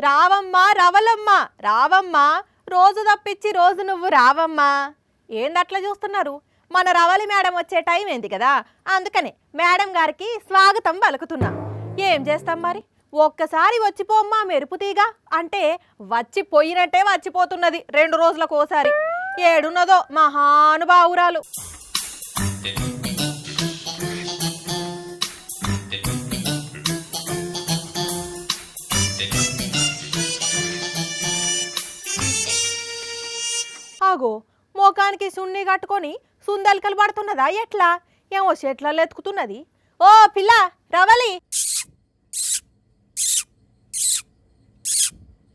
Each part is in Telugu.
రావమ్మా రవలమ్మా రావమ్మా, రోజు తప్పించి రోజు నువ్వు రావమ్మా. ఏందట్లా చూస్తున్నారు? మన రవలి మేడం వచ్చే టైం ఏంది కదా, అందుకనే మేడం గారికి స్వాగతం పలుకుతున్నా. ఏం చేస్తాం మరి, ఒక్కసారి వచ్చిపోమ్మా మెరుపుతీగా అంటే వచ్చిపోయినట్టే వచ్చిపోతున్నది 2 రోజులకోసారి. ఏడున్నదో మహానుభావురాలు. ఆగో, మోకానికి సున్ని కట్టుకొని సుందలికలు పడుతున్నదా ఎట్లా? ఏమో చెట్లలో ఎత్తుకుతున్నది. ఓ పిల్ల రవలి,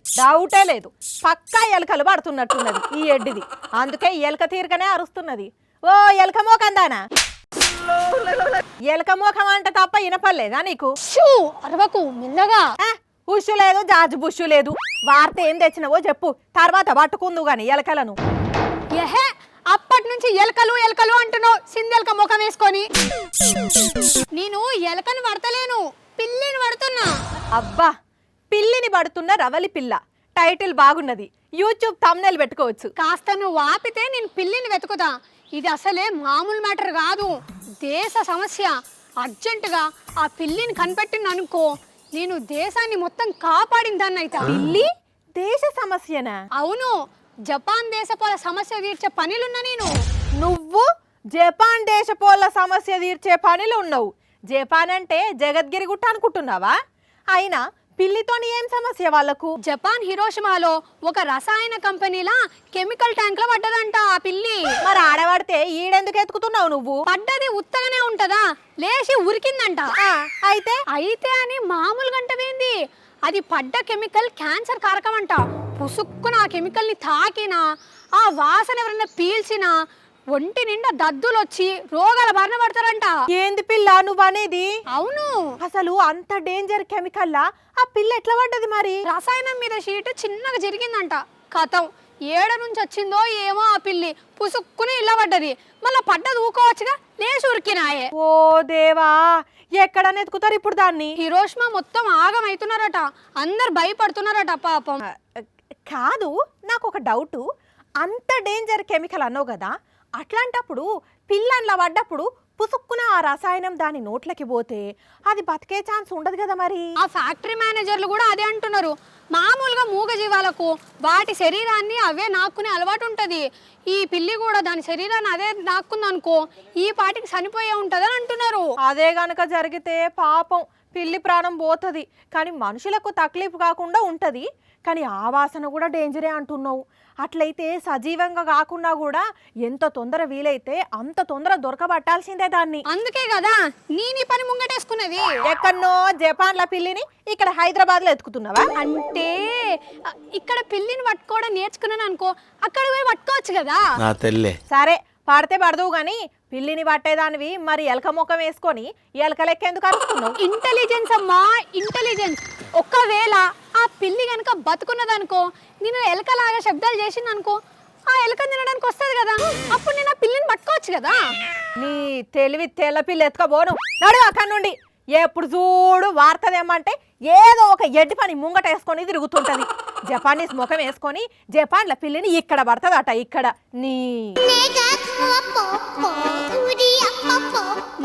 డౌటే లేదు, పక్కా ఎలకలు పడుతున్నట్టున్నది ఈ ఎడ్డిది. అందుకే ఎలక తీరకనే అరుస్తున్నది. ఓ ఎలక మోకందానా, ఎలక మోకం అంట తప్ప వినపడలేదా నీకు? అరవకు మెల్లగా. ఉషు లేదు జాజు బుషు లేదు. వార్త ఏం తెచ్చినవో చెప్పు, తర్వాత పట్టుకుందు గాని ఎలకలను. ఏహే, అప్పటి నుంచి ఎలకలు ఎలకలు అంటున్నావు సిందెలక ముఖం వేసుకొని. నేను ఎలకను పడతలేను, పిల్లిని పడుతున్నా. అబ్బా, పిల్లిని పడుతున్న రవలి పిల్ల, టైటిల్ బాగున్నది. యూట్యూబ్ థంబ్నెయిల్ పెట్టుకోవచ్చు. కాస్త నువ్వు ఆపితే నేను పిల్లిని వెతుకుతా. ఇది అసలే మామూలు మ్యాటర్ కాదు, దేశ సమస్య. అర్జెంటుగా ఆ పిల్లిని కనిపెట్టిన అనుకో, నేను దేశాన్ని మొత్తం కాపాడిన దాన్ని అయితా. పిల్లి దేశ సమస్యనా? అవును, జపాన్ దేశపోల సమస్య తీర్చే పనిలున్నా నేను. నువ్వు జపాన్ దేశపోల సమస్య తీర్చే పనిలో ఉన్నావు. జపాన్ అంటే జగద్గిరి గుట్ట అనుకుంటున్నావా? అయినా పిల్లితోని ఏం సమస్య వాళ్ళకు? జపాన్ హిరోషిమాలో ఒక రసాయన కంపెనీలా కెమికల్ ట్యాంక్ లో పడ్డదంట ఆ పిల్లి. మరి ఆడబడితే ఈడెందుకు ఎత్తుకుతున్నావు నువ్వు? పడ్డది ఉత్తగానే ఉంటదా, లేచి ఉరికిందంట. అయితే అని మామూలు గంటవేంది, అది పడ్డ కెమికల్ క్యాన్సర్ కారకం అంట. పుసుక్కున ఆ కెమికల్ ని తాకినా, ఆ వాసన ఎవరైనా పీల్చినా ఒంటి నిండా దద్దులు వచ్చి రోగాల బారిన పడతారంట. ఏంది పిల్ల నువ్వు అనేది? అవును, అసలు అంత డేంజర్ కెమికల్లా ఆ పిల్ల ఎట్లా పడ్డది మరి? రసాయనం మీద షీట్ చిన్నగా జరిగిందంట. కథం ఏడ నుంచి వచ్చిందో ఏమో ఆ పిల్లి పుసుక్కుని ఇలా పడ్డది. మళ్ళీ పడ్డది ఊకోవచ్చుగా, లేచి ఉరికినాయే. ఓ దేవా, ఎక్కడ నెతుకుతారు ఇప్పుడు దాన్ని? హిరోషిమా మొత్తం ఆగమవుతున్నారట, అందరు భయపడుతున్నారట పాపం. కాదు, నాకు ఒక డౌటు. అంత డేంజర్ కెమికల్ అన్నావు కదా, అట్లాంటప్పుడు పిల్లన్లా పడ్డప్పుడు పుసుక్కున ఆ రసాయనం దాని నోట్లకి పోతే అది బతికే ఛాన్స్ ఉండదు కదా మరి? ఆ ఫ్యాక్టరీ మేనేజర్లు కూడా అదే అంటున్నారు. మామూలుగా మూగ జీవాలకు వాటి శరీరాన్ని అవే నాక్కునే అలవాటు ఉంటుంది. ఈ పిల్లి కూడా దాని శరీరాన్ని అదే నాక్కుందనుకో, ఈ పాటికి చనిపోయే ఉంటుందని అంటున్నారు. అదే గనక జరిగితే పాపం పిల్లి ప్రాణం పోతుంది, కానీ మనుషులకు తక్లీఫ్ కాకుండా ఉంటుంది. కానీ ఆ వాసన కూడా డేంజరే అంటున్నావు. అట్లయితే సజీవంగా కాకుండా కూడా ఎంత తొందర వీలైతే అంత తొందర దొరకబట్టాల్సిందే దాన్ని. అందుకే కదా నీ పని ముంగటేసుకున్నది. ఎక్కడనో జపాన్ల పిల్లిని ఇక్కడ హైదరాబాద్ లో ఎత్తుకుతున్నావా? అంటే ఇక్కడ పిల్లిని పట్టుకోవడం నేర్చుకున్నాను అనుకో, అక్కడ పోయి పట్టుకోవచ్చు కదా. సరే, పడితే పడదువు గాని పిల్లిని పట్టేదానివి మరి ఎలక ముఖం వేసుకొని ఎలక లెక్క ఎందుకు అరుస్తున్నావు? ఇంటెలిజెన్స్ అమ్మా, ఇంటెలిజెన్స్. ఒకవేళ ఆ పిల్లి కనుక బతుకున్నదనుకో, నేను ఎలకలాగా శబ్దాలు చేసింది అనుకో, ఆ ఎలక తినడానికి వస్తుంది కదా, అప్పుడు నేను ఆ పిల్లిని పట్టుకోవచ్చు కదా. నీ తెలివి తెల్ల పిల్లి ఎత్తుకోబోను, నడు అక్కడి నుండి. ఎప్పుడు చూడు వార్తదేమంటే ఏదో ఒక ఎడ్డి పని ముంగట వేసుకొని తిరుగుతుంటది. జపానీస్ ముఖం వేసుకొని జపాన్ల పిల్లిని ఇక్కడ పడుతుందట. ఇక్కడ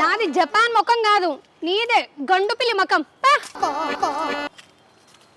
నాది జపాన్ ముఖం కాదు, నీదే గండు పిల్లి ముఖం.